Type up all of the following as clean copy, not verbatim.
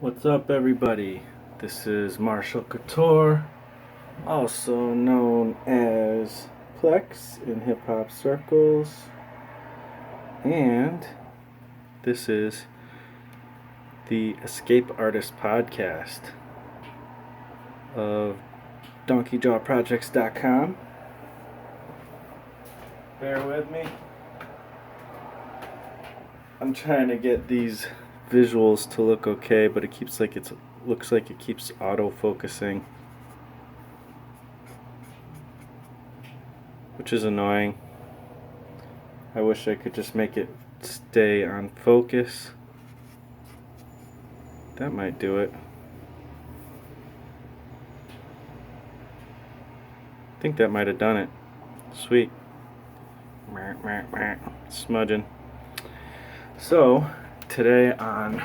What's up, everybody? This is Marshall Couture, also known as Plex in hip hop circles, and this is the Escape Artist podcast of DonkeyJawProjects.com. Bear with me. I'm trying to get these visuals to look okay, but it looks like it keeps auto-focusing, which is annoying. I wish I could just make it stay on focus. That might do it. I think that might have done it. Sweet. Smudging. So, today on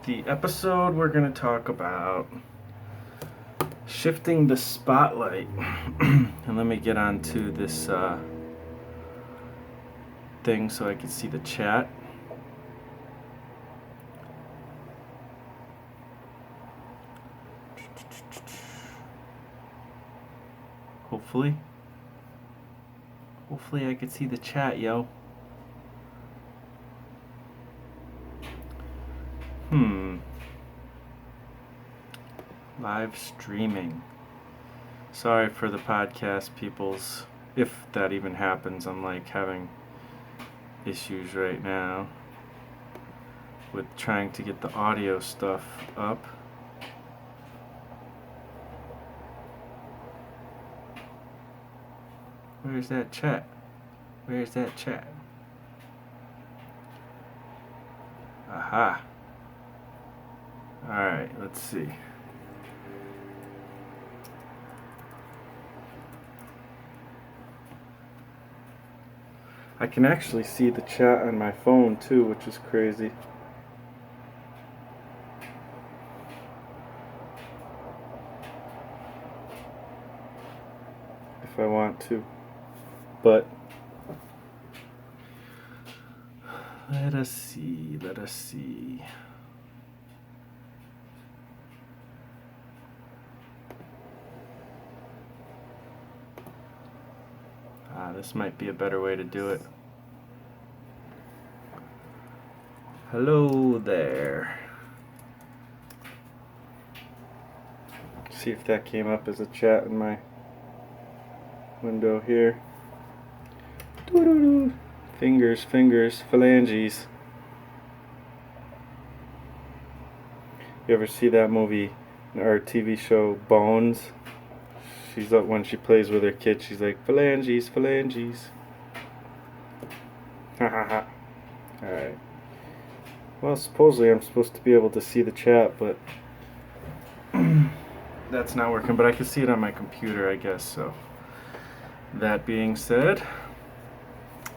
the episode, we're going to talk about shifting the spotlight. And let me get onto this thing so I can see the chat. Hopefully I can see the chat, yo. Live streaming. Sorry for the podcast peoples, if that even happens. I'm having issues right now with trying to get the audio stuff up. Where's that chat? Aha. Alright, let's see. I can actually see the chat on my phone too, which is crazy. If I want to. But let us see. This might be a better way to do it. Hello there. See if that came up as a chat in my window here. Doo-doo-doo. Fingers, phalanges. You ever see that movie or TV show Bones? She's up when she plays with her kid. She's like, phalanges. Ha ha ha. Alright. Well, supposedly I'm supposed to be able to see the chat, but that's not working. But I can see it on my computer, I guess. So, that being said,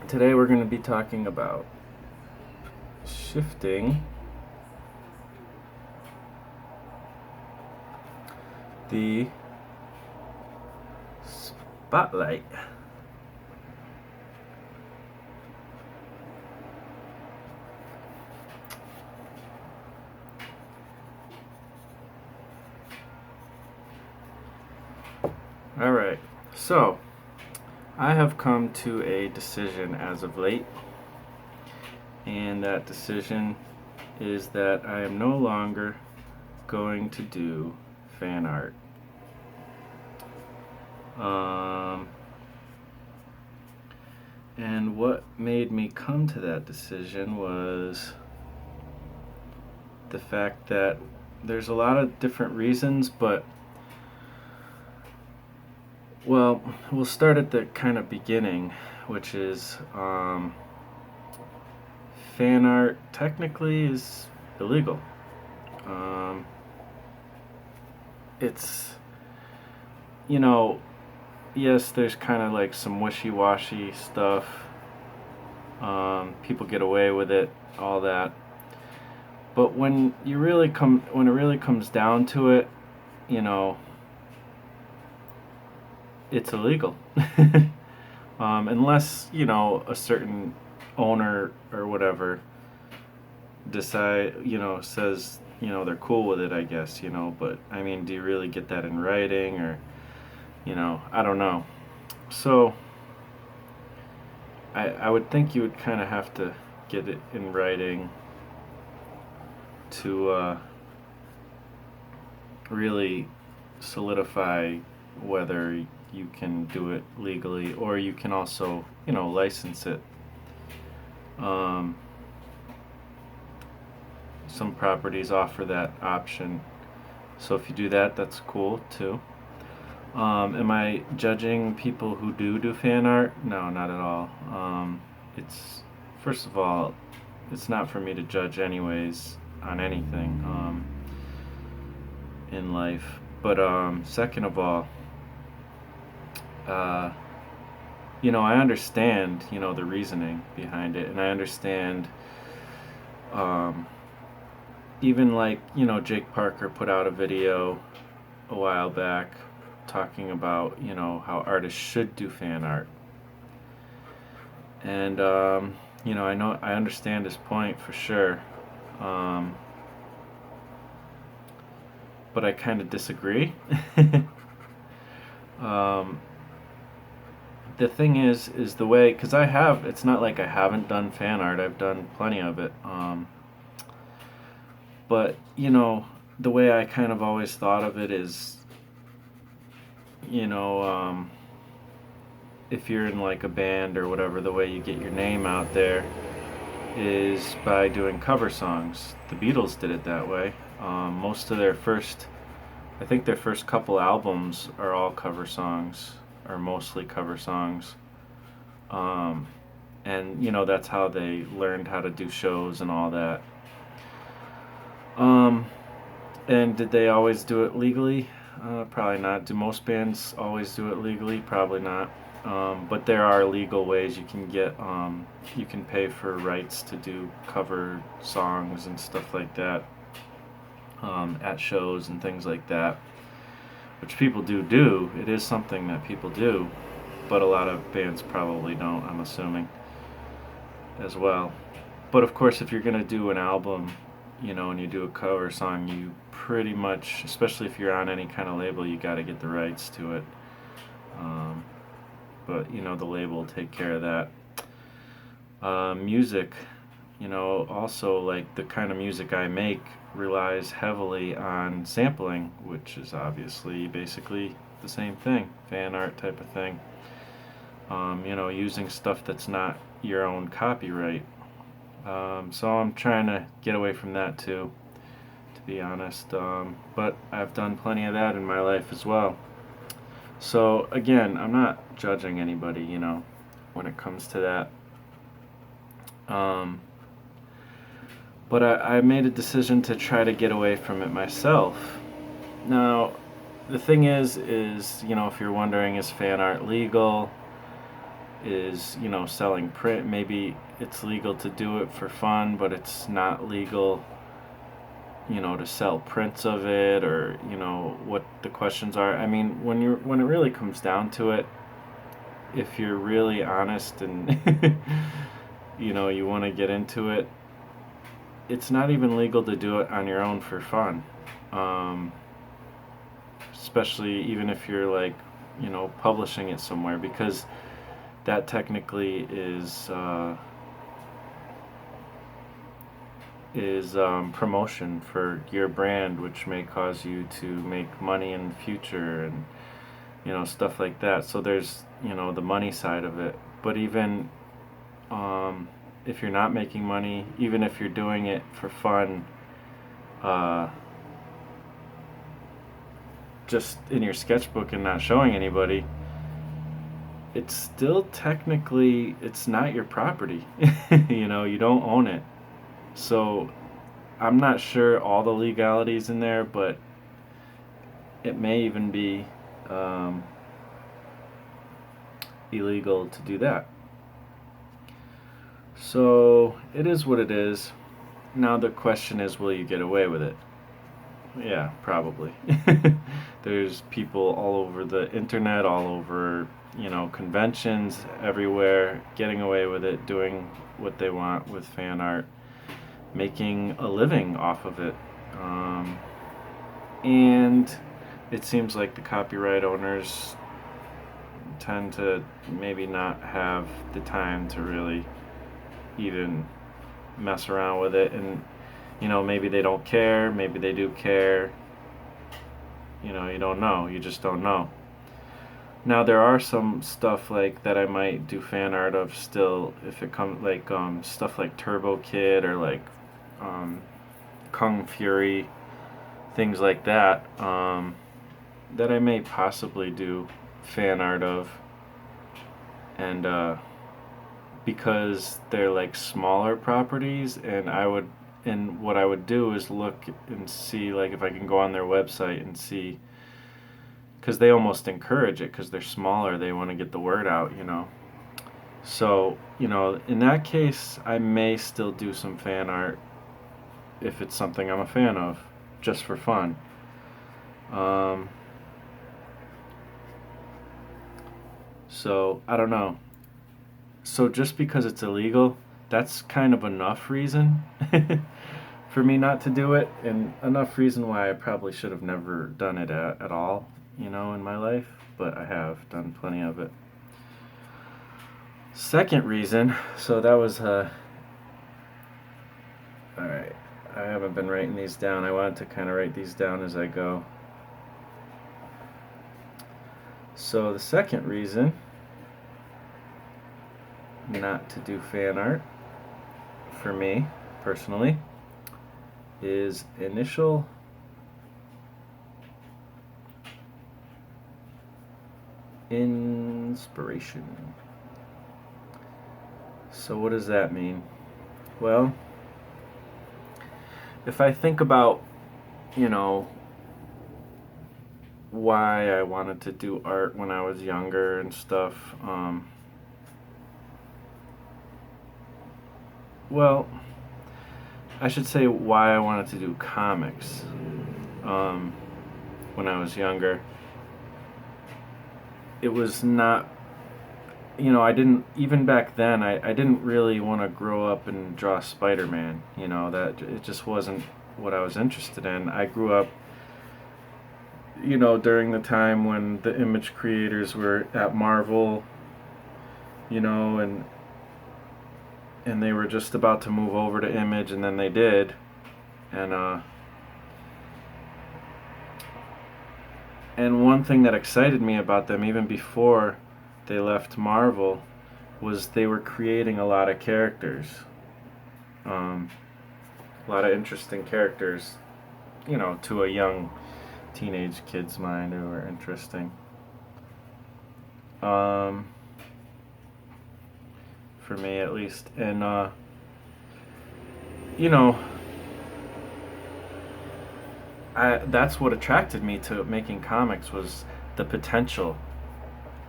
today we're going to be talking about shifting the spotlight. Alright, so I have come to a decision as of late, and that decision is that I am no longer going to do fan art. And what made me come to that decision was the fact that there's a lot of different reasons, but well, we'll start at the kind of beginning, which is fan art technically is illegal. It's, yes, there's kind of like some wishy-washy stuff. People get away with it, all that. But when it really comes down to it, it's illegal. Unless, a certain owner or whatever says they're cool with it, I guess, but I mean, do you really get that in writing, or, I don't know. So I would think you would kind of have to get it in writing to really solidify whether you can do it legally, or you can also, license it. Um, some properties offer that option. So if you do that, that's cool too. Am I judging people who do fan art? No, not at all. It's First of all, it's not for me to judge anyways on anything in life. But second of all, uh, I understand, the reasoning behind it, and I understand, um, even like, Jake Parker put out a video a while back talking about, how artists should do fan art. And, I understand his point for sure. But I kind of disagree. um, the thing is the way, because it's not like I haven't done fan art, I've done plenty of it. But, the way I kind of always thought of it is, if you're in like a band or whatever, the way you get your name out there is by doing cover songs. The Beatles did it that way. Most of I think their first couple albums are all cover songs, or mostly cover songs. And that's how they learned how to do shows and all that. And did they always do it legally? Probably not. Do most bands always do it legally? Probably not. But there are legal ways you can you can pay for rights to do cover songs and stuff like that at shows and things like that, which people do. It is something that people do, but a lot of bands probably don't, I'm assuming, as well. But of course, if you're going to do an album, and you do a cover song, you pretty much, especially if you're on any kind of label, you got to get the rights to it. But the label will take care of that. Music, also, like, the kind of music I make relies heavily on sampling, which is obviously basically the same thing, fan art type of thing. Using stuff that's not your own copyright. So I'm trying to get away from that too, to be honest. But I've done plenty of that in my life as well. So again, I'm not judging anybody, when it comes to that. But I made a decision to try to get away from it myself. Now, the thing is, if you're wondering, is fan art legal? Is, selling print, maybe it's legal to do it for fun, but it's not legal, to sell prints of it, or, what the questions are. I mean, when it really comes down to it, if you're really honest and, you want to get into it, it's not even legal to do it on your own for fun. Especially even if you're like, publishing it somewhere, because that technically is promotion for your brand, which may cause you to make money in the future, and stuff like that. So there's the money side of it. But even if you're not making money, even if you're doing it for fun, just in your sketchbook and not showing anybody, it's still technically, it's not your property. You don't own it. So I'm not sure all the legalities in there, but it may even be illegal to do that. So it is what it is. Now the question is, will you get away with it? Yeah, probably. There's people all over the internet, all over, conventions, everywhere, getting away with it, doing what they want with fan art, making a living off of it. Um, and it seems like the copyright owners tend to maybe not have the time to really even mess around with it. And, maybe they don't care, maybe they do care. You don't know. You just don't know. Now there are some stuff like that I might do fan art of still if it comes like stuff like Turbo Kid or like um, Kung Fury, things like that, that I may possibly do fan art of, and because they're like smaller properties, and what I would do is look and see like if I can go on their website and see, because they almost encourage it because they're smaller, they want to get the word out. So, in that case, I may still do some fan art if it's something I'm a fan of, just for fun. Um, so, I don't know. So, just because it's illegal, that's kind of enough reason for me not to do it, and enough reason why I probably should have never done it at all, in my life, but I have done plenty of it. Second reason, so that was, alright, I haven't been writing these down. I wanted to kind of write these down as I go. So the second reason not to do fan art, for me, personally, is initial inspiration. So what does that mean? Well, if I think about, why I wanted to do art when I was younger and stuff, well, I should say why I wanted to do comics when I was younger. It was not, I didn't, even back then, I didn't really want to grow up and draw Spider-Man, that it just wasn't what I was interested in. I grew up, during the time when the image creators were at Marvel, and they were just about to move over to Image, and then they did, and one thing that excited me about them even before they left Marvel was they were creating a lot of characters, a lot of interesting characters, to a young teenage kid's mind who were interesting. For me at least, and you know, that's what attracted me to making comics was the potential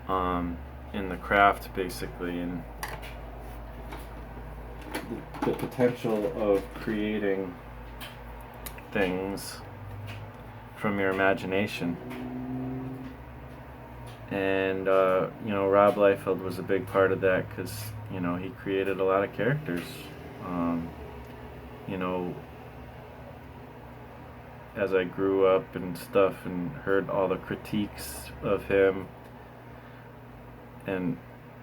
in the craft, basically, and the potential of creating things from your imagination. And Rob Liefeld was a big part of that because he created a lot of characters. Um, you know, as I grew up and stuff and heard all the critiques of him, and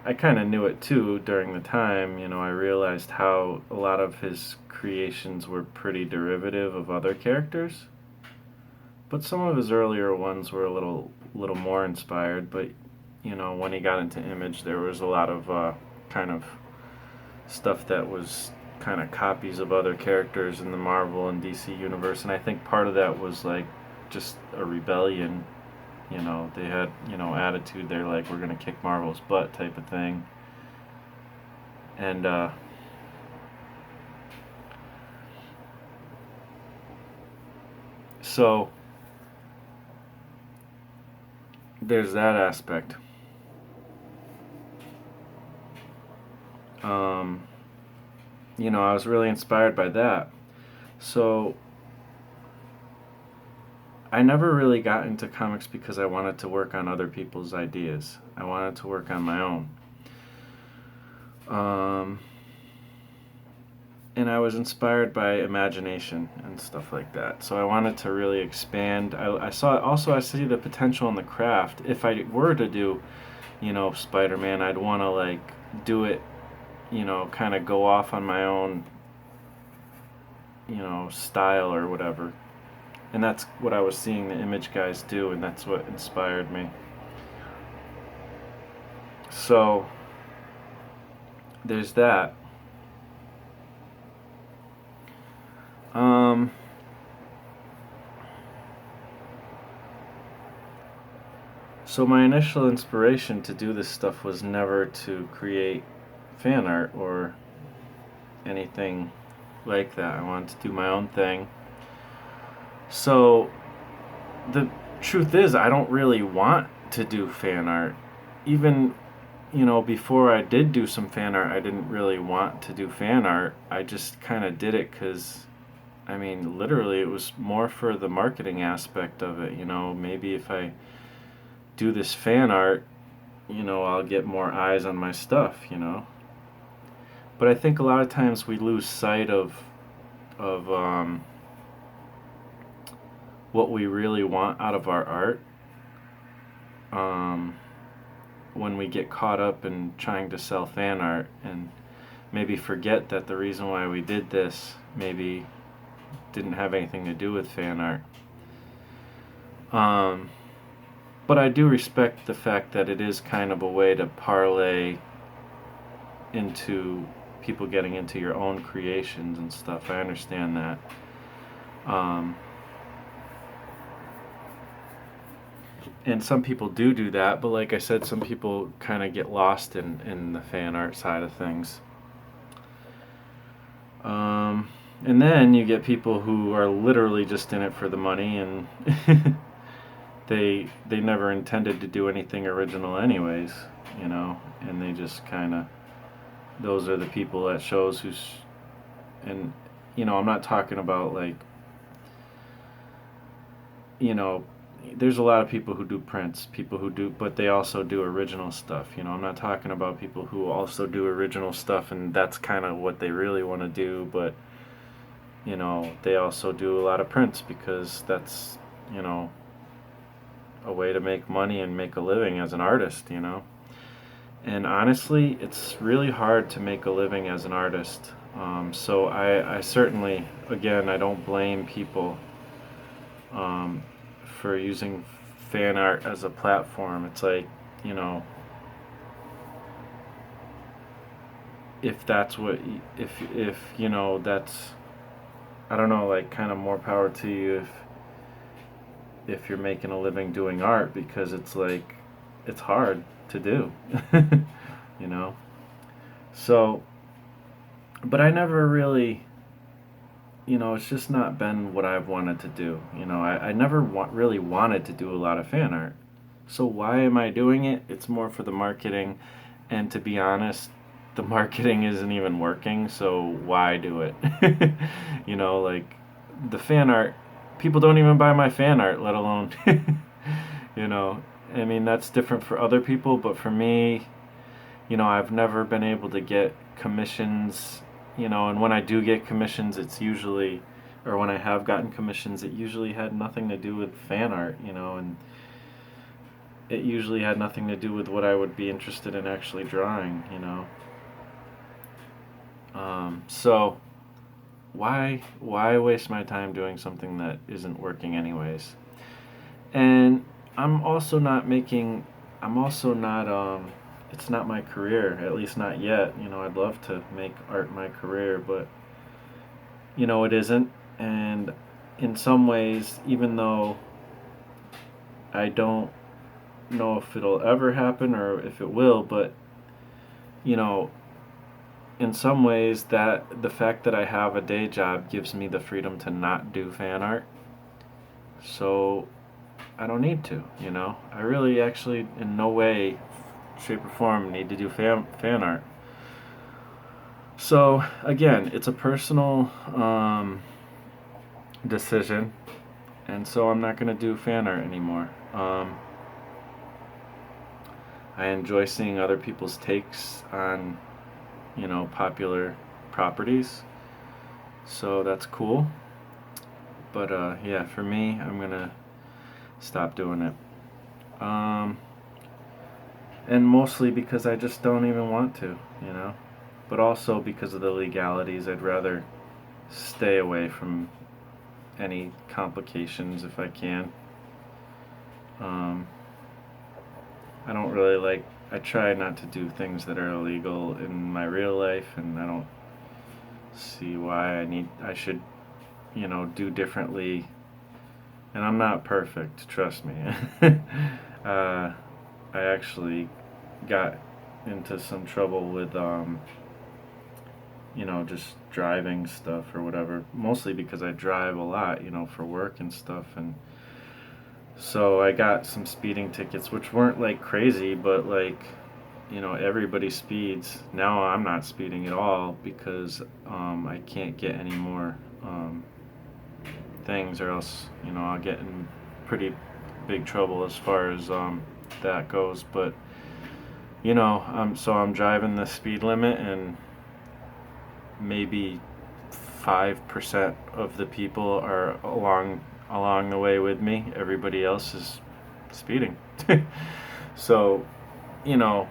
I kind of knew it too during the time, I realized how a lot of his creations were pretty derivative of other characters. But some of his earlier ones were a little more inspired, but when he got into Image, there was a lot of kind of stuff that was kind of copies of other characters in the Marvel and DC universe, and I think part of that was like just a rebellion. They had attitude. They're like, we're gonna kick Marvel's butt type of thing, and so there's that aspect. I was really inspired by that. So I never really got into comics because I wanted to work on other people's ideas. I wanted to work on my own. and I was inspired by imagination and stuff like that. So I wanted to really expand. I see the potential in the craft. If I were to do, Spider-Man, I'd want to like do it, kind of go off on my own, style or whatever. And that's what I was seeing the image guys do, and that's what inspired me. So there's that. Um, so my initial inspiration to do this stuff was never to create fan art or anything like that. I wanted to do my own thing. So the truth is, I don't really want to do fan art. Even, before I did do some fan art, I didn't really want to do fan art. I just kind of did it because, literally, it was more for the marketing aspect of it. Maybe if I do this fan art, I'll get more eyes on my stuff. But I think a lot of times we lose sight of what we really want out of our art when we get caught up in trying to sell fan art, and maybe forget that the reason why we did this maybe didn't have anything to do with fan art. But I do respect the fact that it is kind of a way to parlay into people getting into your own creations and stuff. I understand that. And some people do that, but like I said, some people kind of get lost in the fan art side of things. And then you get people who are literally just in it for the money, and they never intended to do anything original anyways, and they just kind of, those are the people at shows and I'm not talking about like, there's a lot of people who do prints, but they also do original stuff. I'm not talking about people who also do original stuff and that's kind of what they really want to do, but they also do a lot of prints because that's, a way to make money and make a living as an artist, And honestly, it's really hard to make a living as an artist. So I certainly, again, I don't blame people for using fan art as a platform. It's like, if that's what, if that's, I don't know, like kind of more power to you if you're making a living doing art, because it's like, it's hard to do, So, but I never really, it's just not been what I've wanted to do. I never really wanted to do a lot of fan art. So why am I doing it? It's more for the marketing, and to be honest, the marketing isn't even working, so why do it? Like the fan art, people don't even buy my fan art, let alone, that's different for other people, but for me, I've never been able to get commissions, and when I do get commissions, it's usually, or when I have gotten commissions, it usually had nothing to do with fan art, and it usually had nothing to do with what I would be interested in actually drawing, So why waste my time doing something that isn't working anyways? And I'm also not, it's not my career, at least not yet. I'd love to make art my career, but it isn't. And in some ways, even though I don't know if it'll ever happen or if it will, but in some ways, that the fact that I have a day job gives me the freedom to not do fan art. So I don't need to, I really actually in no way, shape or form need to do fan art. So again, it's a personal decision, and so I'm not going to do fan art anymore. I enjoy seeing other people's takes on popular properties. So that's cool. But yeah, for me, I'm gonna stop doing it. Um, and mostly because I just don't even want to, you know. But also because of the legalities, I'd rather stay away from any complications if I can. Um, I don't really like. I try not to do things that are illegal in my real life, and I don't see why I should, do differently. And I'm not perfect, trust me. I actually got into some trouble with, just driving stuff or whatever. Mostly because I drive a lot, for work and stuff. And so I got some speeding tickets, which weren't like crazy, but like, everybody speeds. Now I'm not speeding at all because I can't get any more things, or else, I'll get in pretty big trouble as far as that goes. But so I'm driving the speed limit, and maybe 5% of the people are along the way with me. Everybody else is speeding. So, you know,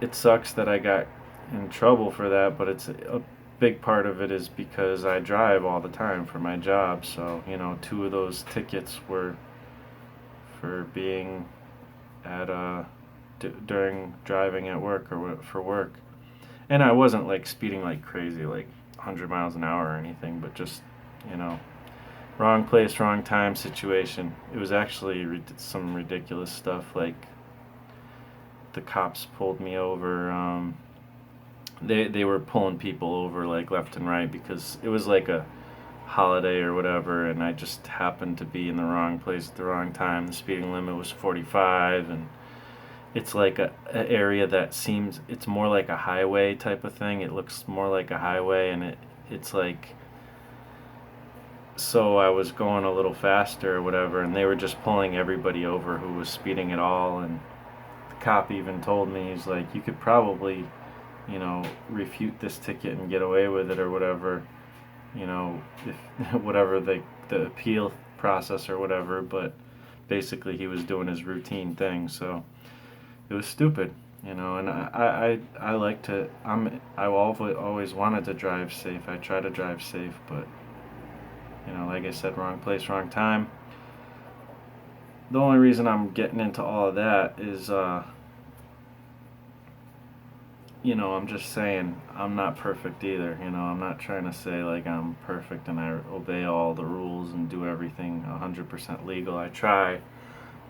it sucks that I got in trouble for that, but it's a big part of it is because I drive all the time for my job. So, two of those tickets were for being at during driving at work or for work. And I wasn't like speeding like crazy, like 100 miles an hour or anything, but just, you know, wrong place, wrong time situation. It was actually some ridiculous stuff, like the cops pulled me over. They were pulling people over like left and right because it was like a holiday or whatever, and I just happened to be in the wrong place at the wrong time. The speeding limit was 45, and it's like a area that seems, it's more like a highway type of thing. It looks more like a highway, and it's like, so I was going a little faster or whatever, and they were just pulling everybody over who was speeding at all. And the cop even told me, he's like, you could probably, refute this ticket and get away with it or whatever, if whatever the appeal process or whatever. But basically he was doing his routine thing, so it was stupid, and I like to, I always wanted to drive safe. I try to drive safe, but like I said, wrong place, wrong time. The only reason I'm getting into all of that is I'm just saying I'm not perfect either. I'm not trying to say like I'm perfect and I obey all the rules and do everything 100% legal. I try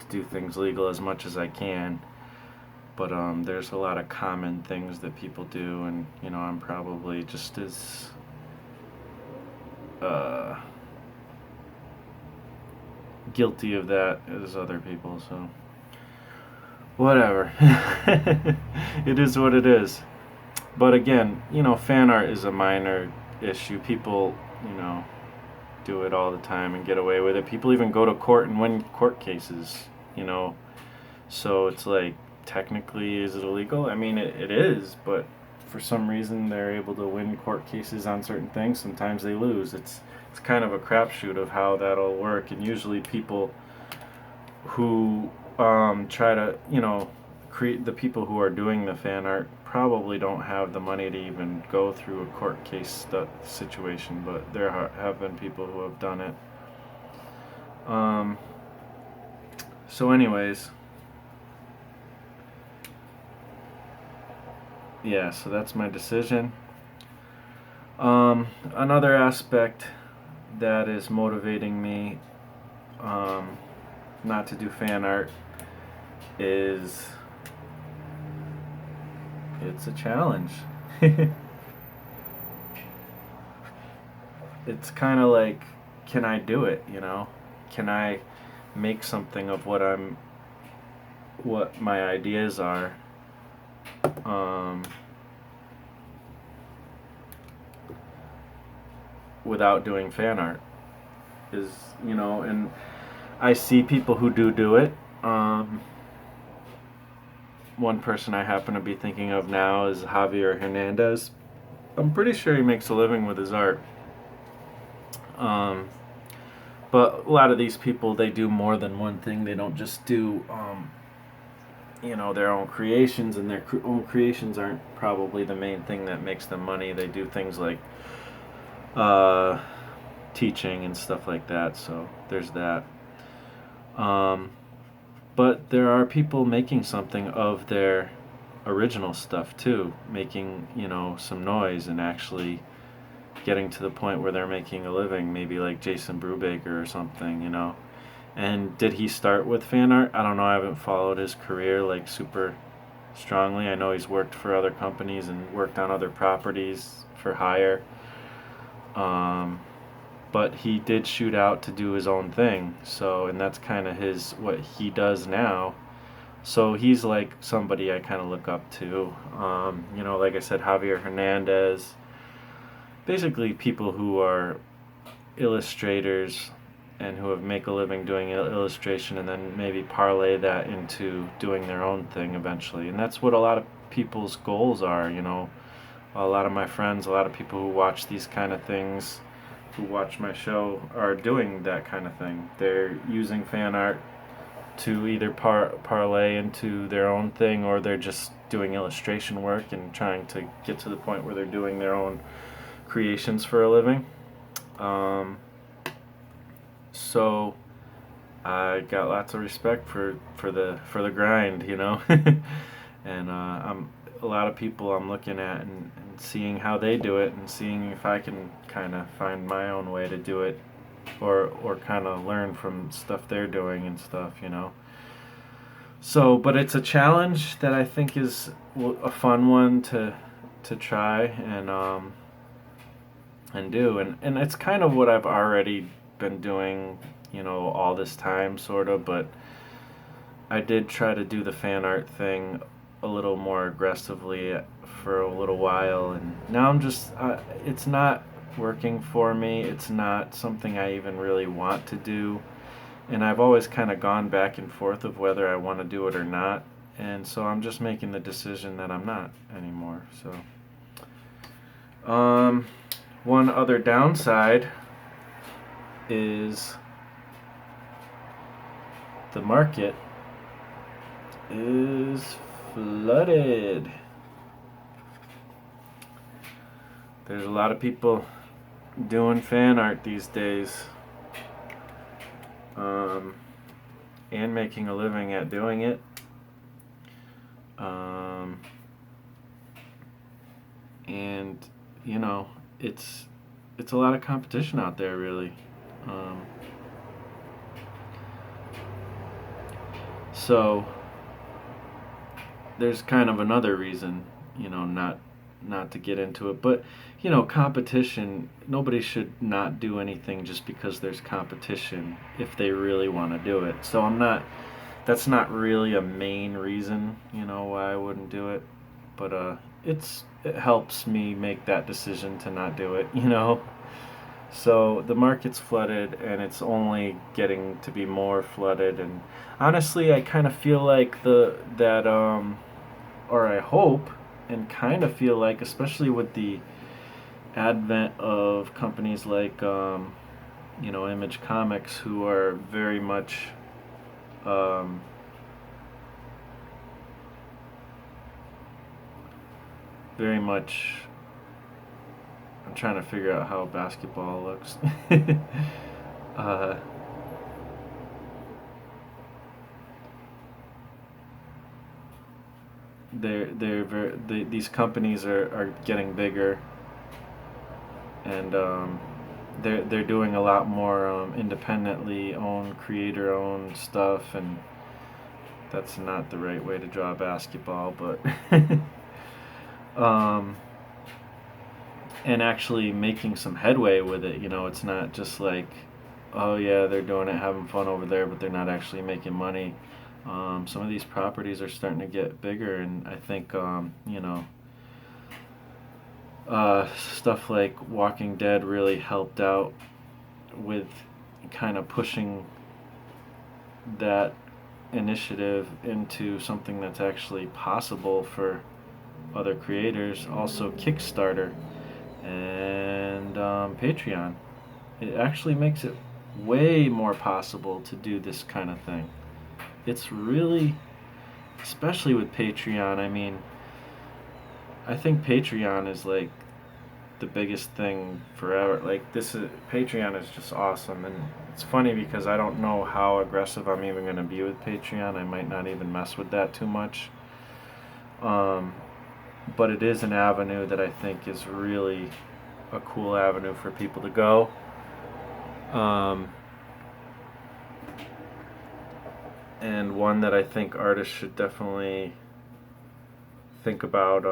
to do things legal as much as I can, but there's a lot of common things that people do, and I'm probably just as guilty of that as other people. So whatever. It is what it is. But again, fan art is a minor issue. People, do it all the time and get away with it. People even go to court and win court cases, So it's like, technically, is it illegal? I mean, it is, but for some reason they're able to win court cases on certain things. Sometimes they lose. It's kind of a crapshoot of how that'll work. And usually people who try to, create, the people who are doing the fan art probably don't have the money to even go through a court case situation, but there have been people who have done it. So anyways, yeah, so that's my decision. Another aspect that is motivating me not to do fan art is, it's a challenge. It's kind of like, can I do it, Can I make something of what my ideas are? Without doing fan art is, and I see people who do it. One person I happen to be thinking of now is Javier Hernandez. I'm pretty sure he makes a living with his art. But a lot of these people, they do more than one thing. They don't just do, their own creations, and their own creations aren't probably the main thing that makes them money. They do things like uh, teaching and stuff like that. So there's that. Um, but there are people making something of their original stuff too, making some noise and actually getting to the point where they're making a living, maybe like Jason Brubaker or something. And did he start with fan art? I don't know. I haven't followed his career like super strongly. I know he's worked for other companies and worked on other properties for hire. But he did shoot out to do his own thing. So, and that's kind of what he does now. So he's like somebody I kind of look up to. Like I said, Javier Hernandez. Basically, people who are illustrators and who have make a living doing illustration, and then maybe parlay that into doing their own thing eventually. And that's what a lot of people's goals are. A lot of my friends, a lot of people who watch these kind of things, who watch my show, are doing that kind of thing. They're using fan art to either parlay into their own thing, or they're just doing illustration work and trying to get to the point where they're doing their own creations for a living. So I got lots of respect for the grind, and I'm a lot of people I'm looking at and seeing how they do it, and seeing if I can kind of find my own way to do it, or kind of learn from stuff they're doing and stuff. So, but it's a challenge that I think is a fun one to try and do, and it's kind of what I've already been doing, all this time, sort of. But I did try to do the fan art thing a little more aggressively for a little while, and now I'm just it's not working for me. It's not something I even really want to do, and I've always kind of gone back and forth of whether I want to do it or not, and so I'm just making the decision that I'm not anymore. So one other downside is the market is flooded. There's a lot of people doing fan art these days, and making a living at doing it. And it's a lot of competition out there, really. So there's kind of another reason, not to get into it, but competition. Nobody should not do anything just because there's competition if they really want to do it. So that's not really a main reason, why I wouldn't do it, but it helps me make that decision to not do it. So the market's flooded, and it's only getting to be more flooded. And honestly, I kind of feel like or I hope and kind of feel like, especially with the advent of companies like Image Comics, who are very much very much I'm trying to figure out how basketball looks. uh, these companies are getting bigger, and they're doing a lot more independently owned, creator owned stuff, and that's not the right way to draw basketball, but and actually making some headway with it. It's not just like, oh yeah, they're doing it, having fun over there, but they're not actually making money. Some of these properties are starting to get bigger, and I think stuff like Walking Dead really helped out with kind of pushing that initiative into something that's actually possible for other creators. Also Kickstarter and Patreon, it actually makes it way more possible to do this kind of thing. It's really, especially with Patreon, I mean, I think Patreon is like the biggest thing forever. Like Patreon is just awesome, and it's funny because I don't know how aggressive I'm even going to be with Patreon. I might not even mess with that too much. But it is an avenue that I think is really a cool avenue for people to go. And one that I think artists should definitely think about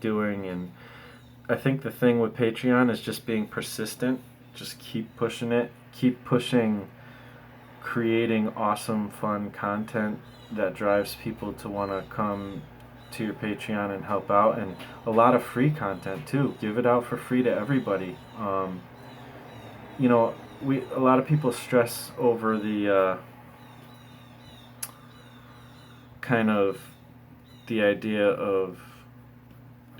doing. And I think the thing with Patreon is just being persistent. Just keep pushing it. Keep pushing creating awesome, fun content that drives people to want to come to your Patreon and help out. And a lot of free content too. Give it out for free to everybody. You know, a lot of people stress over the kind of the idea of,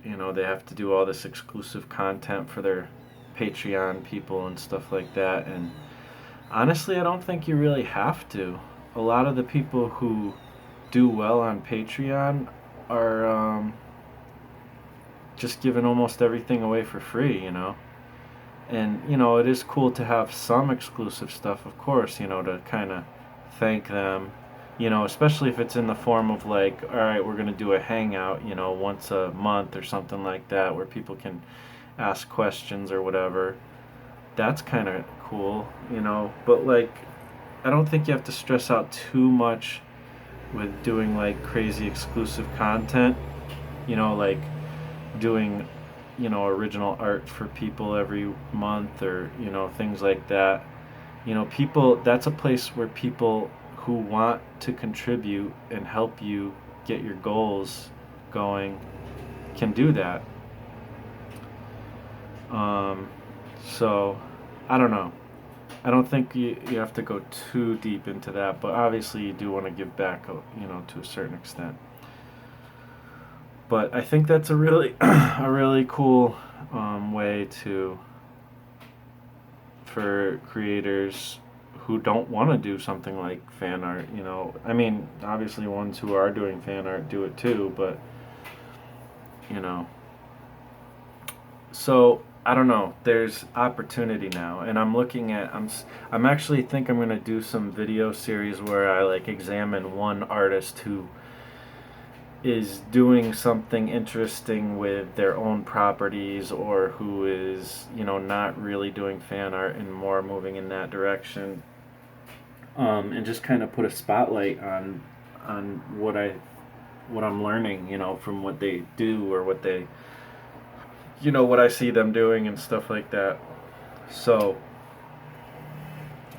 you know, they have to do all this exclusive content for their Patreon people and stuff like that. And honestly, I don't think you really have to. A lot of the people who do well on Patreon are just giving almost everything away for free, you know. And, you know, it is cool to have some exclusive stuff, of course, you know, to kind of thank them, you know, especially if it's in the form of like, all right, we're going to do a hangout, you know, once a month or something like that where people can ask questions or whatever. That's kind of cool, you know, but like, I don't think you have to stress out too much with doing like crazy exclusive content, you know, like doing, you know, original art for people every month or, you know, things like that. You know, people, that's a place where people who want to contribute and help you get your goals going can do that. So, I don't know. I don't think you have to go too deep into that, but obviously you do want to give back, you know, to a certain extent. But I think that's a really a really cool way for creators who don't want to do something like fan art. You know, I mean, obviously ones who are doing fan art do it too, but you know. So I don't know. There's opportunity now, and I'm actually think I'm gonna do some video series where I like examine one artist who is doing something interesting with their own properties, or who is, you know, not really doing fan art and more moving in that direction, and just kind of put a spotlight on what I'm learning, you know, from what they do or what they, you know, what I see them doing and stuff like that. So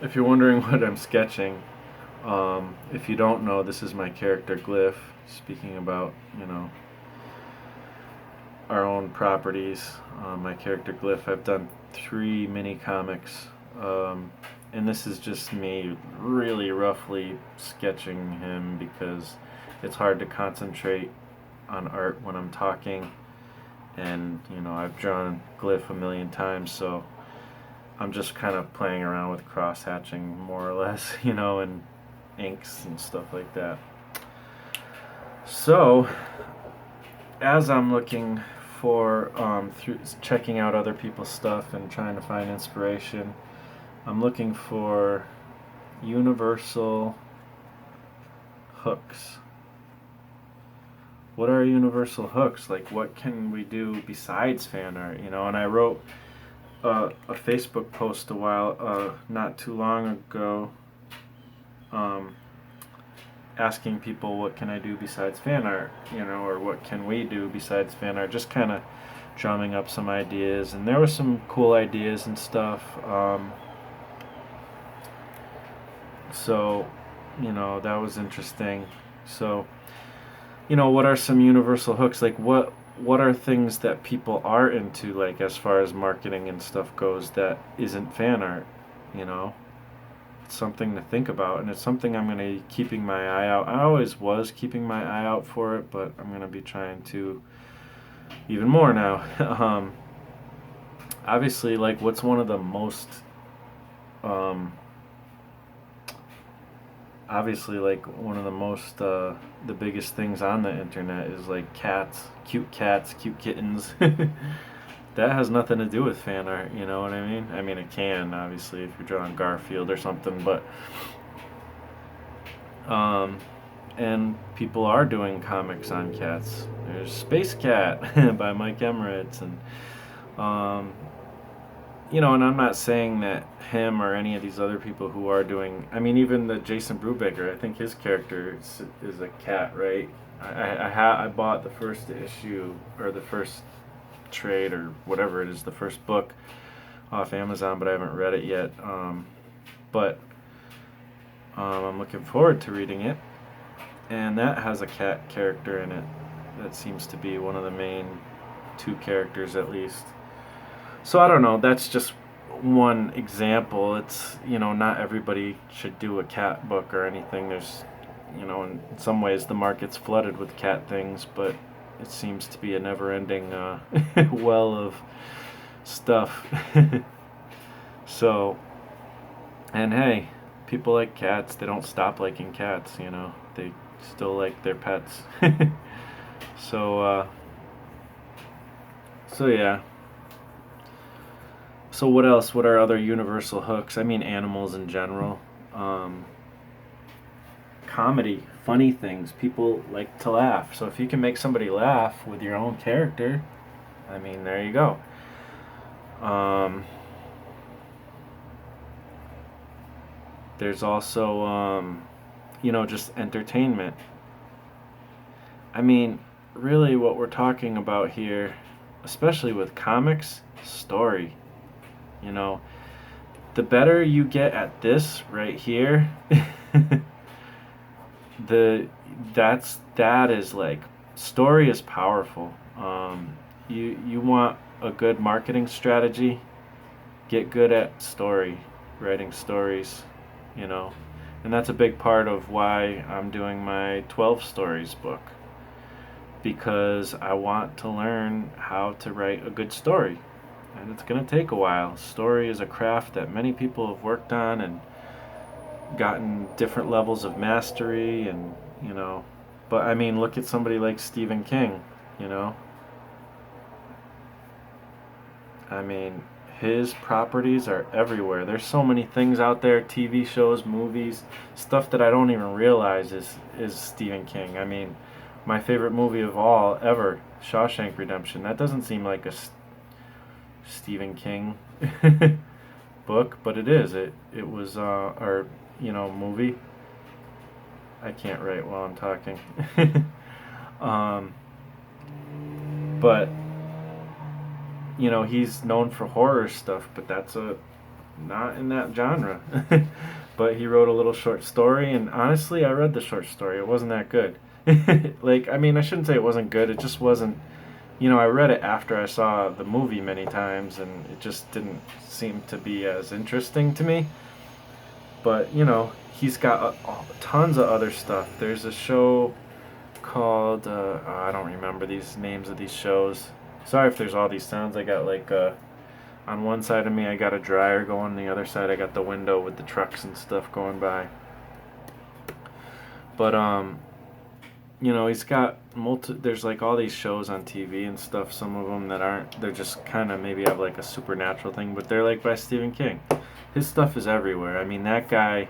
if you're wondering what I'm sketching, if you don't know, this is my character Glyph, speaking about, you know, our own properties. My character Glyph, I've done 3 mini comics, and this is just me really roughly sketching him because it's hard to concentrate on art when I'm talking, and, you know, I've drawn Glyph a million times, so I'm just kind of playing around with cross-hatching more or less, you know, and inks and stuff like that. So as I'm looking for through checking out other people's stuff and trying to find inspiration, I'm looking for universal hooks. What are universal hooks? Like, what can we do besides fan art, you know? And I wrote a Facebook post not too long ago, asking people what can I do besides fan art, you know, or what can we do besides fan art, just kind of drumming up some ideas. And there were some cool ideas and stuff. So, you know, that was interesting. So, you know, what are some universal hooks? Like, what are things that people are into, like, as far as marketing and stuff goes, that isn't fan art, you know? It's something to think about, and it's something I'm going to be keeping my eye out. I always was keeping my eye out for it, but I'm going to be trying to even more now. Obviously, like, what's one of the most Obviously, like one of the most the biggest things on the internet is like cats, cute kittens. That has nothing to do with fan art, you know what I mean? I mean, it can, obviously, if you're drawing Garfield or something, but um, and people are doing comics on cats. There's Space Cat by Mike Emmerich, and um, you know, and I'm not saying that him or any of these other people who are doing. I mean, even the Jason Brubaker. I think his character is a cat, right? I bought the first issue or the first trade or whatever it is, the first book off Amazon, but I haven't read it yet. But I'm looking forward to reading it, and that has a cat character in it. That seems to be one of the main two characters, at least. So I don't know. That's just one example. It's, you know, not everybody should do a cat book or anything. There's, you know, in some ways the market's flooded with cat things, but it seems to be a never-ending well of stuff. So, and hey, people like cats. They don't stop liking cats. You know, they still like their pets. So, so yeah. So what else? What are other universal hooks? I mean, animals in general. Um, Comedy, funny things. People like to laugh. So if you can make somebody laugh with your own character, I mean, there you go. Um, there's also, you know, just entertainment. I mean, really, what we're talking about here, especially with comics, story. You know, the better you get at this right here, that is like, story is powerful. You want a good marketing strategy, get good at story, writing stories, you know, and that's a big part of why I'm doing my 12 stories book, because I want to learn how to write a good story. And it's going to take a while. Story is a craft that many people have worked on and gotten different levels of mastery, and, you know, but I mean, look at somebody like Stephen King, you know. I mean, his properties are everywhere. There's so many things out there, TV shows, movies, stuff that I don't even realize is Stephen King. I mean, my favorite movie of all ever, Shawshank Redemption. That doesn't seem like a Stephen King book, but it is. It was or, you know, movie. I can't write while I'm talking. um, but you know, he's known for horror stuff, but that's a not in that genre. But he wrote a little short story, and honestly, I read the short story. It wasn't that good. Like, I mean, I shouldn't say it wasn't good. It just wasn't. You know, I read it after I saw the movie many times, and it just didn't seem to be as interesting to me. But, you know, he's got tons of other stuff. There's a show called, I don't remember these names of these shows. Sorry if there's all these sounds. I got like, on one side of me, I got a dryer going, on the other side, I got the window with the trucks and stuff going by. But, you know, he's got there's like all these shows on TV and stuff, some of them that aren't, they're just kind of maybe have like a supernatural thing, but they're like by Stephen King. His stuff is everywhere. I mean, that guy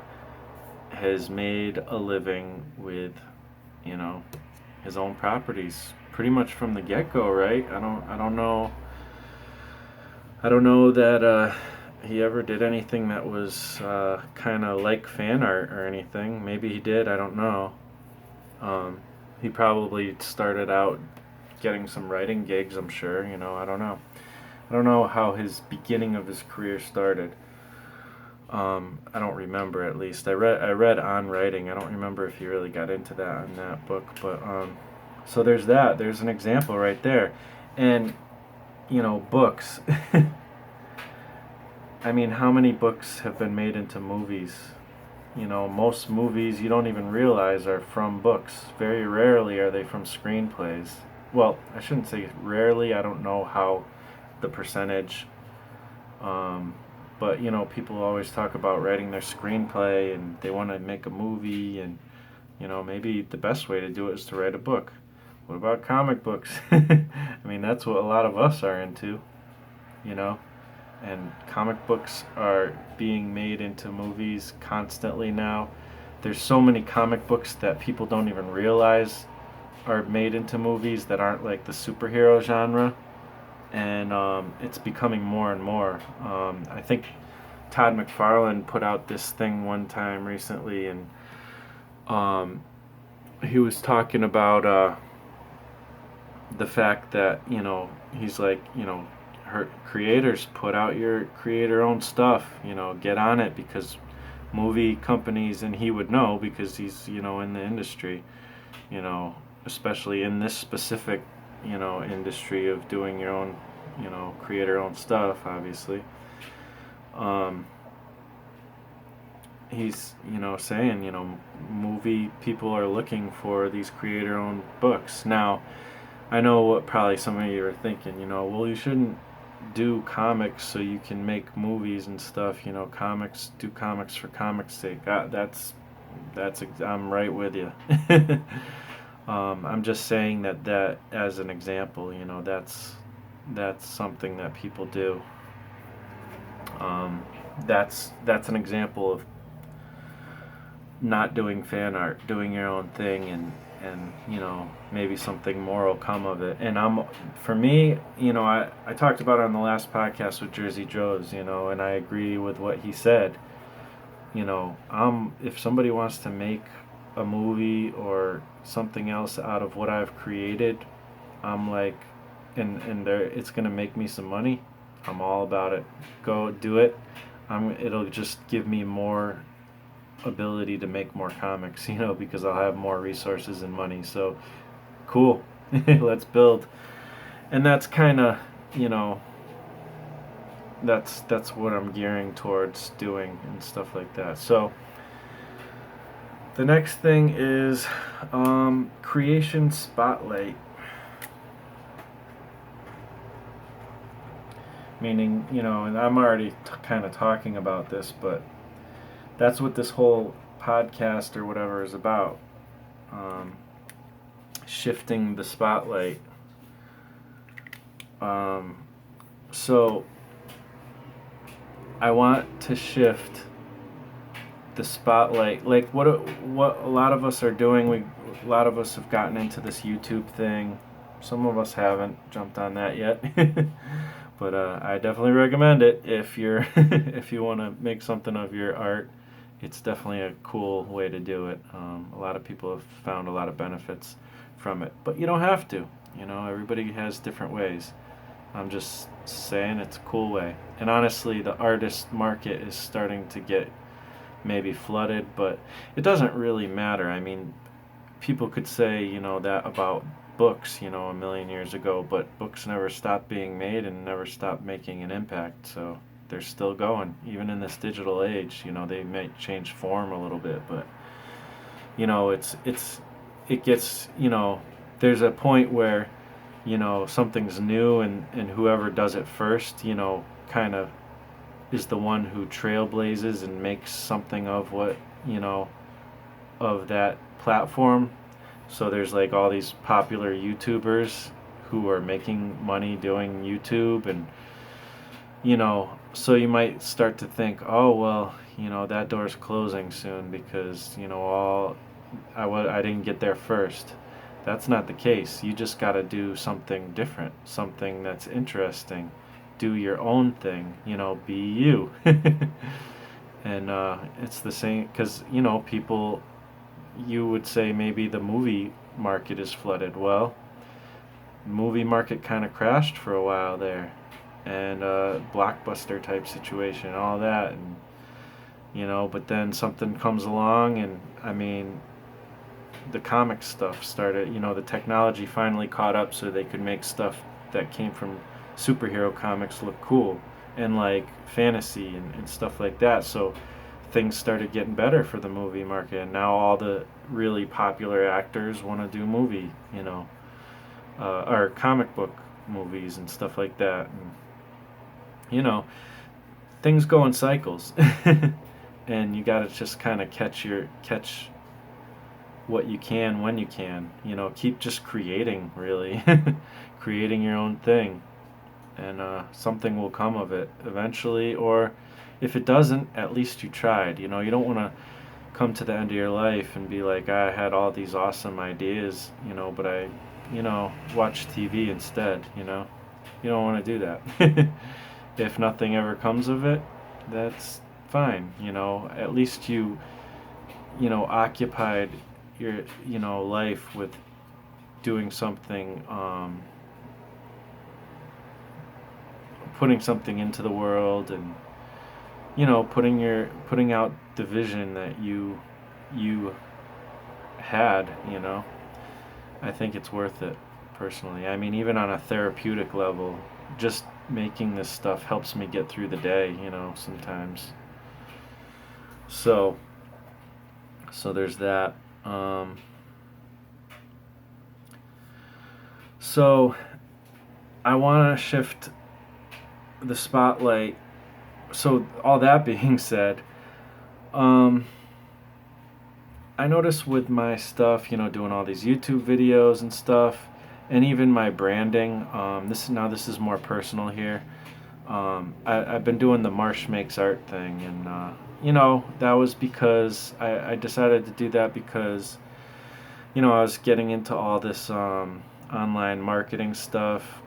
has made a living with, you know, his own properties pretty much from the get-go, right? I don't know that he ever did anything that was kind of like fan art or anything. Maybe he did, I don't know. He probably started out getting some writing gigs, I'm sure, you know, I don't know. I don't know how his beginning of his career started. I don't remember, at least. I read On Writing. I don't remember if he really got into that in that book, but so there's that. There's an example right there. And, you know, books. I mean, how many books have been made into movies? You know, most movies you don't even realize are from books. Very rarely are they from screenplays. Well, I shouldn't say rarely. I don't know how the percentage But people always talk about writing their screenplay and they want to make a movie, and maybe the best way to do it is to write a book. What about comic books? I mean, that's what a lot of us are into, you know. And comic books are being made into movies constantly now. There's so many comic books that people don't even realize are made into movies that aren't like the superhero genre, and it's becoming more and more. I think Todd McFarlane put out this thing one time recently, and um, he was talking about the fact that he's like, her creators, put out your creator own stuff, get on it, because movie companies, and he would know because he's in the industry, you know especially in this specific industry of doing your own creator own stuff, obviously. um, he's saying movie people are looking for these creator owned books. Now, I know what probably some of you are thinking, well, you shouldn't do comics so you can make movies and stuff. Comics, do comics for comics' sake. I'm right with you. I'm just saying that as an example. That's something that people do. That's an example of not doing fan art, doing your own thing, and maybe something more will come of it. And for me, I talked about it on the last podcast with Jersey Joe's, and I agree with what he said. If somebody wants to make a movie or something else out of what I've created, I'm like, and it's gonna make me some money, I'm all about it. Go do it. It'll just give me more ability to make more comics, because I'll have more resources and money. So cool. Let's build. And that's kind of, that's what I'm gearing towards doing and stuff like that. So the next thing is creation spotlight. Meaning, and I'm already kind of talking about this, but that's what this whole podcast or whatever is about. Shifting the spotlight. So I want to shift the spotlight, like what a lot of us are doing. A lot of us have gotten into this YouTube thing. Some of us haven't jumped on that yet. But I definitely recommend it if you're if you want to make something of your art. It's definitely a cool way to do it. A lot of people have found a lot of benefits from it, but you don't have to. Everybody has different ways. I'm just saying it's a cool way. And honestly, the artist market is starting to get maybe flooded, but it doesn't really matter. I mean, people could say, that about books, a million years ago, but books never stopped being made and never stopped making an impact. So they're still going, even in this digital age. They may change form a little bit, but it gets, there's a point where something's new, and whoever does it first, kind of is the one who trailblazes and makes something of what of that platform. So there's like all these popular YouTubers who are making money doing YouTube, and so you might start to think, oh well, that door's closing soon because I didn't get there first. That's not the case. You just got to do something different, something that's interesting. Do your own thing, be you. And it's the same, because people, you would say maybe the movie market is flooded. Well, movie market kind of crashed for a while there, and blockbuster type situation, all that, and but then something comes along, and I mean, the comic stuff started. The technology finally caught up, so they could make stuff that came from superhero comics look cool, and like fantasy and stuff like that. So things started getting better for the movie market, and now all the really popular actors want to do movie, or comic book movies and stuff like that. And things go in cycles. And you got to just kind of catch what you can when you can. Keep just creating, really. Creating your own thing. And something will come of it eventually. Or if it doesn't, at least you tried. You don't want to come to the end of your life and be like, I had all these awesome ideas, but I, watch TV instead. You don't want to do that. If nothing ever comes of it, that's fine. At least you occupied your, life with doing something, putting something into the world, and putting out the vision that you had. I think it's worth it, personally. I mean, even on a therapeutic level, just making this stuff helps me get through the day, sometimes. So there's that. So I want to shift the spotlight. So all that being said, I notice with my stuff, doing all these YouTube videos and stuff, and even my branding. This is more personal here. I've been doing the Marsh Makes Art thing, and that was because I decided to do that because I was getting into all this online marketing stuff,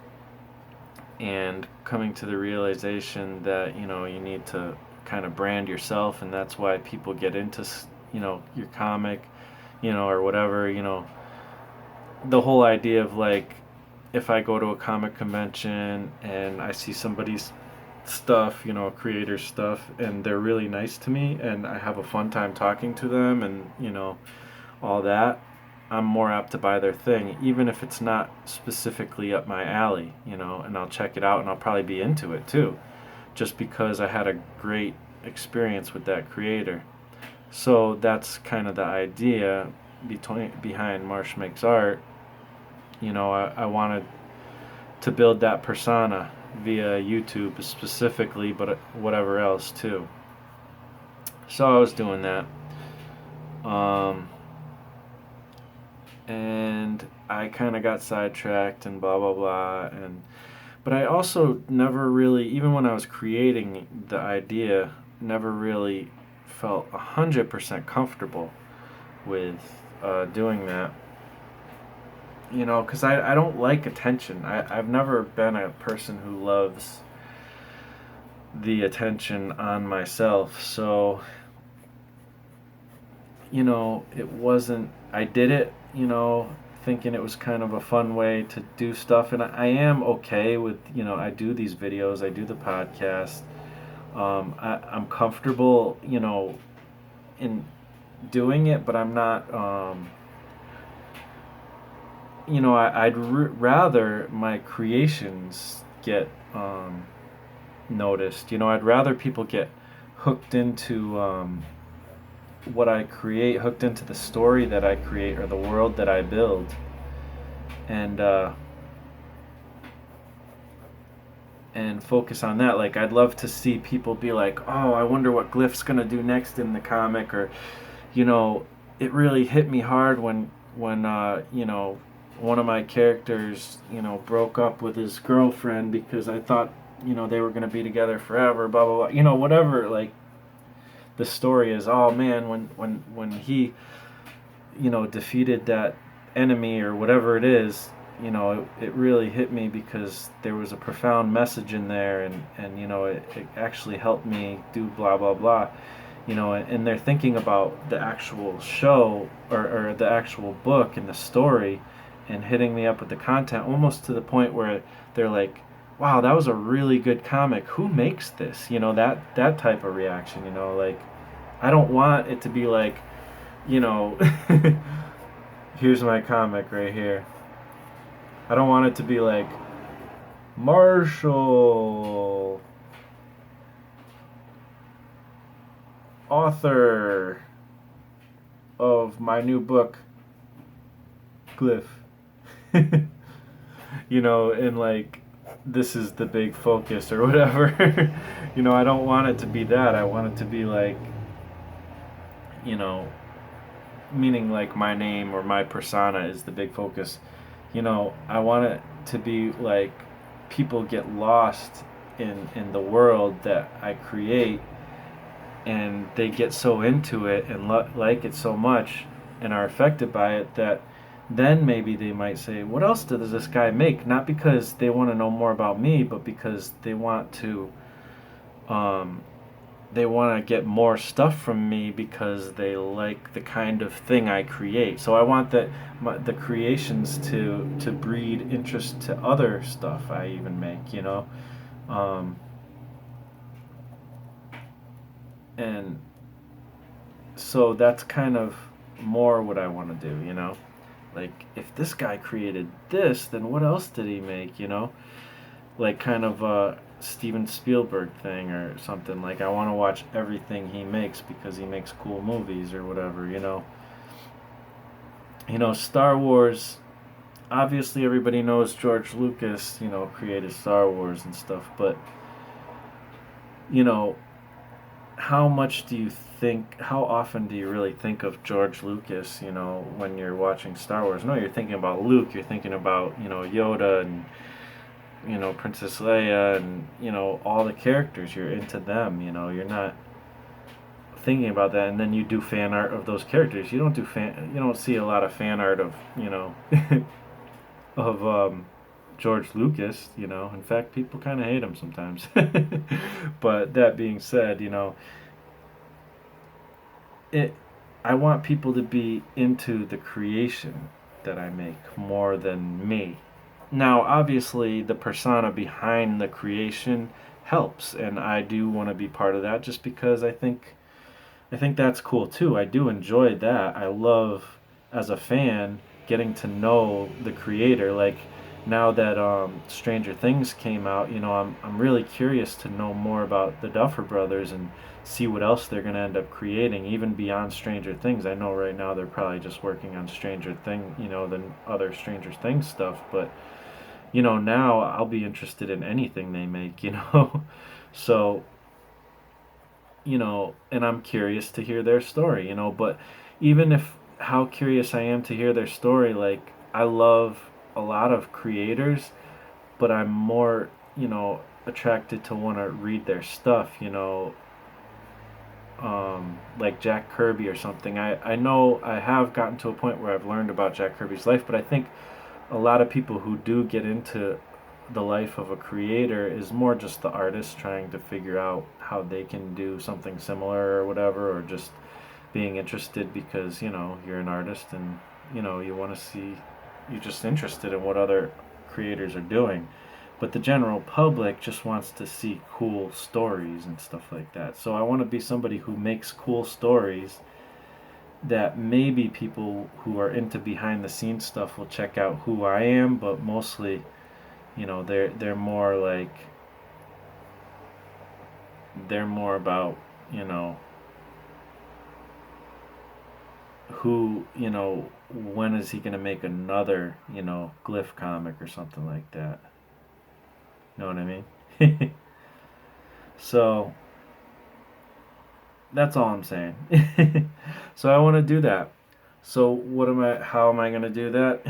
and coming to the realization that you need to kind of brand yourself, and that's why people get into your comic, or whatever. The whole idea of, like, if I go to a comic convention and I see somebody's stuff, a creator's stuff, and they're really nice to me and I have a fun time talking to them, and all that, I'm more apt to buy their thing, even if it's not specifically up my alley, and I'll check it out and I'll probably be into it too, just because I had a great experience with that creator. So that's kind of the idea behind Marsh Makes Art. I wanted to build that persona via YouTube specifically, but whatever else too. So I was doing that. And I kind of got sidetracked and blah blah blah, but I also never really, even when I was creating the idea, never really felt 100% comfortable with doing that. Because I don't like attention. I've never been a person who loves the attention on myself. So, it wasn't, I did it, thinking it was kind of a fun way to do stuff. And I am okay with, I do these videos, I do the podcast. I'm comfortable, in doing it, but I'm not, I'd rather my creations get noticed. I'd rather people get hooked into what I create, hooked into the story that I create or the world that I build, and focus on that. Like, I'd love to see people be like, oh, I wonder what Glyph's gonna do next in the comic, or it really hit me hard when one of my characters, broke up with his girlfriend because I thought, they were going to be together forever, blah, blah, blah. Whatever, like, the story is, oh, man, when he, defeated that enemy or whatever it is, it really hit me because there was a profound message in there, and it actually helped me do blah, blah, blah. And they're thinking about the actual show or the actual book and the story, and hitting me up with the content almost to the point where they're like, wow, that was a really good comic. Who makes this? That type of reaction, like, I don't want it to be like, here's my comic right here. I don't want it to be like, Marshall, author of my new book, Glyph. And like, this is the big focus or whatever. I don't want it to be that. I want it to be like, you know, meaning like my name or my persona is the big focus. I want it to be like people get lost in the world that I create, and they get so into it and like it so much and are affected by it that then maybe they might say, what else does this guy make? Not because they want to know more about me, but because um, they want to get more stuff from me because they like the kind of thing I create. So I want the creations to breed interest to other stuff I even make. Um, and so that's kind of more what I want to do. Like, if this guy created this, then what else did he make? Like, kind of a Steven Spielberg thing or something. Like, I want to watch everything he makes because he makes cool movies or whatever. Star Wars, obviously everybody knows George Lucas, created Star Wars and stuff, but, you know, how often do you really think of George Lucas, when you're watching Star Wars? No, you're thinking about Luke, you're thinking about, Yoda and, Princess Leia and, all the characters. You're into them, you're not thinking about that. And then you do fan art of those characters. You don't see a lot of fan art of, of George Lucas. In fact, people kind of hate him sometimes. But that being said, it I want people to be into the creation that I make more than me. Now, obviously, the persona behind the creation helps, and I do want to be part of that just because I think that's cool too. I do enjoy that. I love, as a fan, getting to know the creator. Like, now that Stranger Things came out, I'm really curious to know more about the Duffer Brothers and see what else they're gonna end up creating, even beyond Stranger Things. I know right now they're probably just working on than other Stranger Things stuff, but now I'll be interested in anything they make. So, and I'm curious to hear their story. But even if how curious I am to hear their story, like, I love a lot of creators, but I'm more, attracted to want to read their stuff. Like Jack Kirby or something. I know I have gotten to a point where I've learned about Jack Kirby's life, but I think a lot of people who do get into the life of a creator is more just the artist trying to figure out how they can do something similar or whatever, or just being interested because you're an artist and you want to see, you're just interested in what other creators are doing. But the general public just wants to see cool stories and stuff like that. So I want to be somebody who makes cool stories that maybe people who are into behind the scenes stuff will check out who I am, but mostly, they're more like, they're more about, who, when is he going to make another, glyph comic or something like that. Know what I mean? So that's all I'm saying. So I want to do that. So how am I going to do that?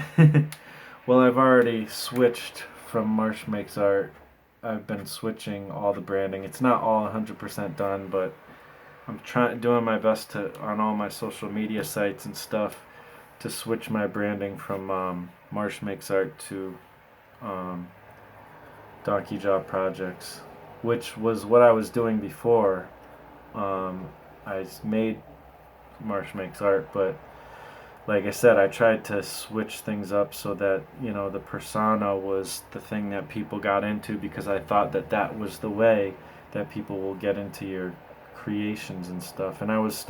Well, I've already switched from Marsh Makes Art. I've been switching all the branding. It's not all 100% done, but I'm doing my best to, on all my social media sites and stuff, to switch my branding from Marsh Makes Art to um, Donkey Job Projects, which was what I was doing before. I made Marsh Makes Art, but like I said, I tried to switch things up so that the persona was the thing that people got into, because I thought that was the way that people will get into your creations and stuff. And I was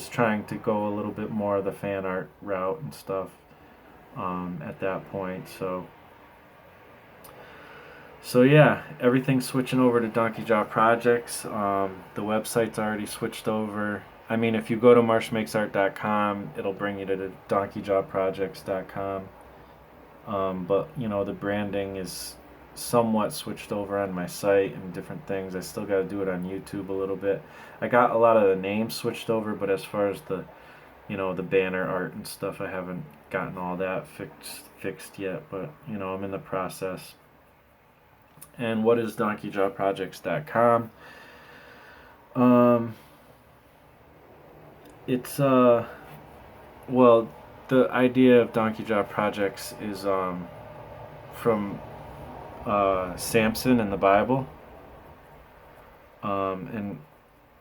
trying to go a little bit more of the fan art route and stuff at that point. So yeah, everything's switching over to Donkey Jaw Projects. The website's already switched over. I mean, if you go to marshmakesart.com, it'll bring you to donkeyjawprojects.com. But the branding is somewhat switched over on my site and different things. I still got to do it on YouTube a little bit. I got a lot of the names switched over, but as far as the the banner art and stuff, I haven't gotten all that fixed yet. But I'm in the process. And what is DonkeyJawProjects.com? It's well, the idea of Donkey Jaw Projects is from Samson in the Bible, and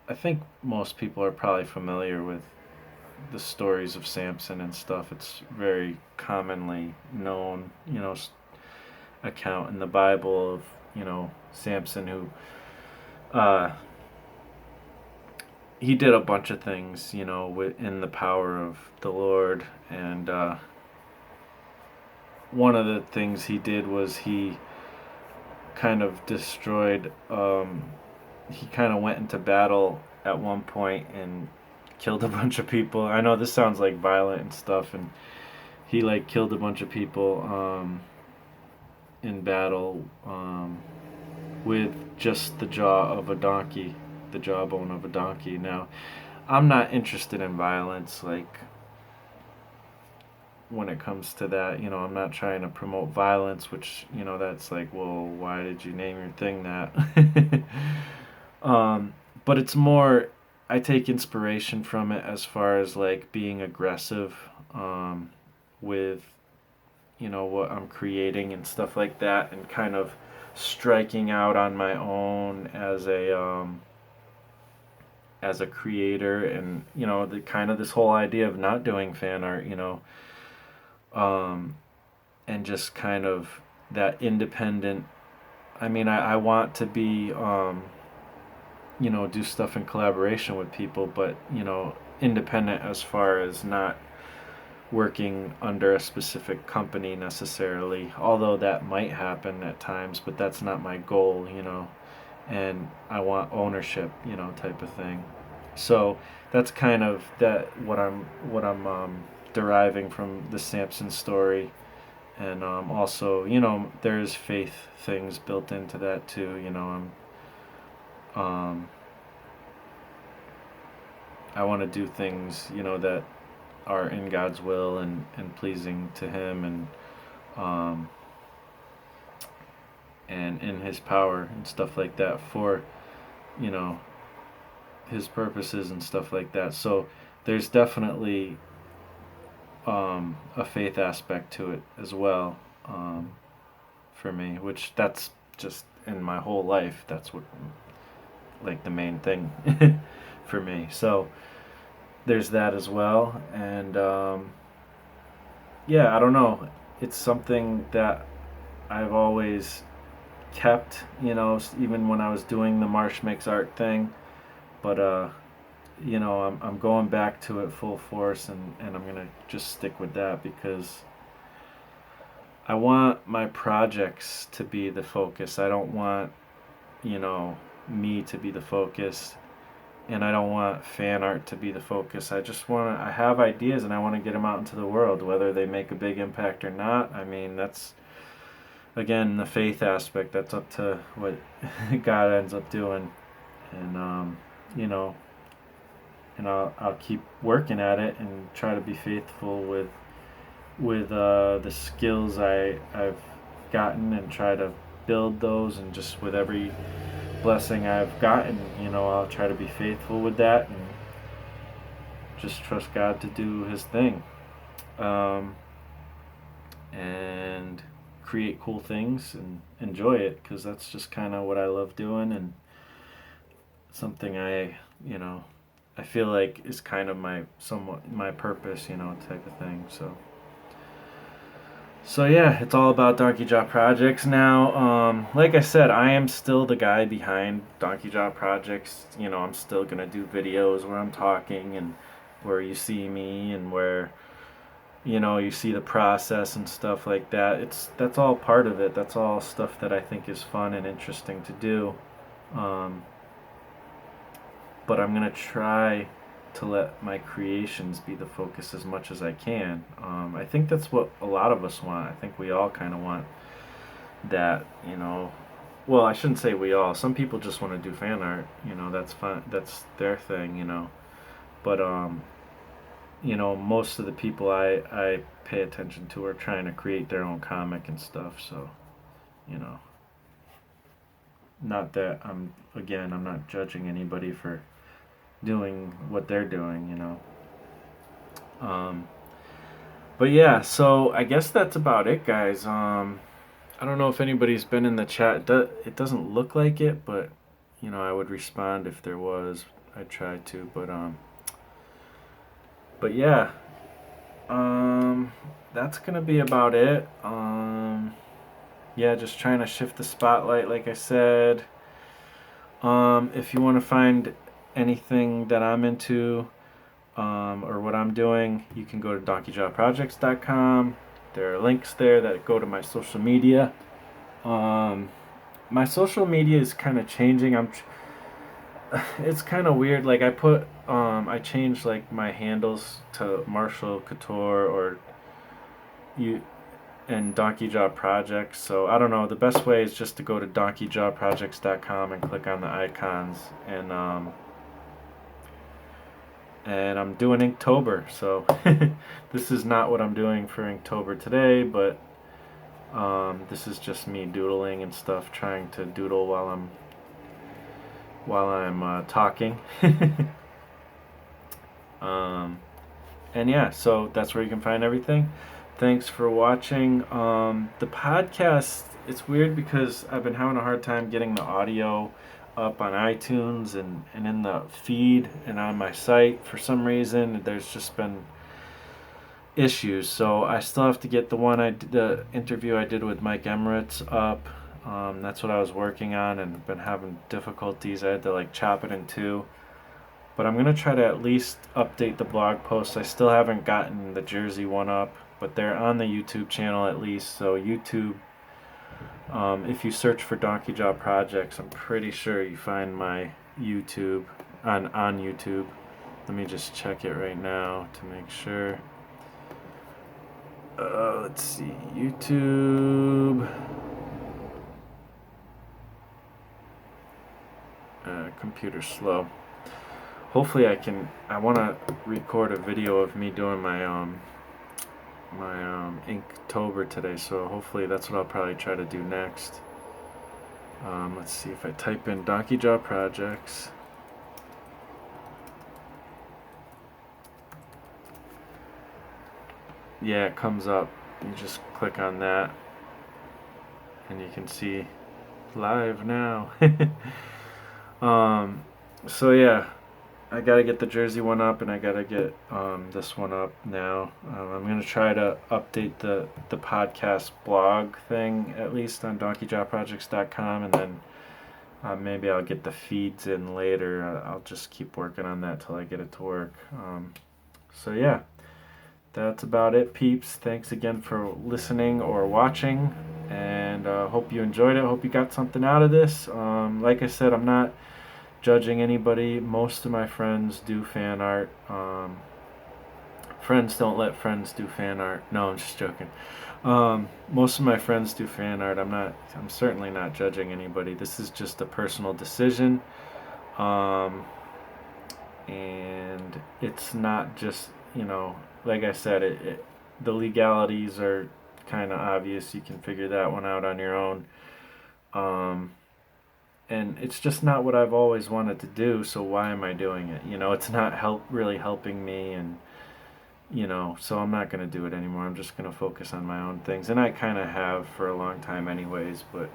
I think most people are probably familiar with the stories of Samson and stuff. It's very commonly known, account in the Bible of Samson who uh, he did a bunch of things, in the power of the Lord, and one of the things he did was he kind of destroyed. He kind of went into battle at one point and killed a bunch of people. I know this sounds like violent and stuff, and he like killed a bunch of people in battle with just the jaw of a donkey, the jawbone of a donkey. Now, I'm not interested in violence, like when it comes to that. I'm not trying to promote violence, which that's like, well, why did you name your thing that? But it's more, I take inspiration from it as far as like being aggressive with what I'm creating and stuff like that, and kind of striking out on my own as a creator, and the kind of this whole idea of not doing fan art, and just kind of that independent. I mean, I want to be do stuff in collaboration with people, but independent as far as not working under a specific company necessarily, although that might happen at times, but that's not my goal, and I want ownership, type of thing. So that's kind of that what I'm deriving from the Samson story, and also there's faith things built into that too. I want to do things that are in God's will and pleasing to Him, um, and in His power and stuff like that for you know His purposes and stuff like that. So there's definitely a faith aspect to it as well, for me, which that's just in my whole life. That's what like the main thing for me. So there's that as well, and yeah, I don't know. It's something that I've always kept, even when I was doing the Marsh Makes Art thing. But I'm going back to it full force, and I'm gonna just stick with that because I want my projects to be the focus. I don't want me to be the focus, and I don't want fan art to be the focus. I have ideas and I want to get them out into the world, whether they make a big impact or not. I mean, that's again the faith aspect. That's up to what God ends up doing, and you know, and I'll keep working at it and try to be faithful with the skills I've gotten, and try to build those, and just with every blessing I've gotten, I'll try to be faithful with that and just trust God to do His thing, and create cool things and enjoy it, because that's just kind of what I love doing, and something I feel like is kind of somewhat my purpose, type of thing. So yeah, it's all about Donkey Jaw Projects now. Like I said, I am still the guy behind Donkey Jaw Projects. I'm still gonna do videos where I'm talking, and where you see me, and where you see the process and stuff like that. That's all part of it. That's all stuff that I think is fun and interesting to do. But I'm gonna try to let my creations be the focus as much as I can. I think that's what a lot of us want. I think we all kind of want that, well, I shouldn't say we all. Some people just want to do fan art. That's fine. That's their thing. But most of the people I pay attention to are trying to create their own comic and stuff. So, you know, not that I'm not judging anybody for doing what they're doing. Um, but yeah, so I guess that's about it, guys. I don't know if anybody's been in the chat. It doesn't look like it, but I would respond if there was. I'd try to, but yeah, that's gonna be about it. Yeah, just trying to shift the spotlight, like I said. If you want to find anything that I'm into, or what I'm doing, you can go to donkeyjawprojects.com. There are links there that go to my social media. My social media is kind of changing. It's kind of weird. Like I changed like my handles to Marshall Couture or you and Donkey Jaw Projects. So I don't know. The best way is just to go to donkeyjawprojects.com and click on the icons and I'm doing Inktober. So this is not what I'm doing for Inktober today, but this is just me doodling and stuff, trying to doodle while I'm talking. And yeah, so that's where you can find everything. Thanks for watching. The podcast, it's weird because I've been having a hard time getting the audio up on iTunes and in the feed and on my site. For some reason, there's just been issues. So I still have to get the interview I did with Mike Emirates up. That's what I was working on and been having difficulties. I had to like chop it in two. But I'm going to try to at least update the blog posts. I still haven't gotten the Jersey one up, but they're on the YouTube channel at least. So YouTube, if you search for Donkey Jaw Projects, I'm pretty sure you find my YouTube on YouTube. Let me just check it right now to make sure. Let's see, YouTube. Computer's slow. Hopefully I want to record a video of me doing my Inktober today, so hopefully that's what I'll probably try to do next. Let's see if I type in Donkey Jaw Projects. Yeah, it comes up. You just click on that and you can see live now. So yeah, I gotta get the Jersey one up and I gotta get this one up now. I'm gonna try to update the podcast blog thing at least on donkeyjawprojects.com, and then maybe I'll get the feeds in later. I'll just keep working on that till I get it to work. So yeah, that's about it, peeps. Thanks again for listening or watching, and hope you enjoyed it. Hope you got something out of this. Like I said, I'm not judging anybody. Most of my friends do fan art. Friends don't let friends do fan art. No, I'm just joking. Most of my friends do fan art. I'm certainly not judging anybody. This is just a personal decision. And it's not just, like I said, the legalities are kind of obvious. You can figure that one out on your own. And it's just not what I've always wanted to do, so why am I doing it? It's not really helping me, and so I'm not going to do it anymore. I'm just going to focus on my own things, and I kind of have for a long time anyways, but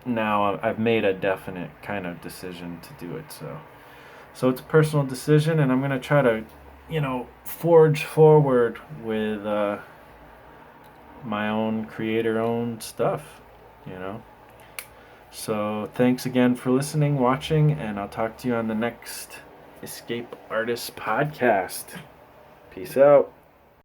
now I've made a definite kind of decision to do it. So it's a personal decision, and I'm going to try to forge forward with my own creator-owned stuff. So thanks again for listening, watching, and I'll talk to you on the next Escape Artist podcast. Peace out.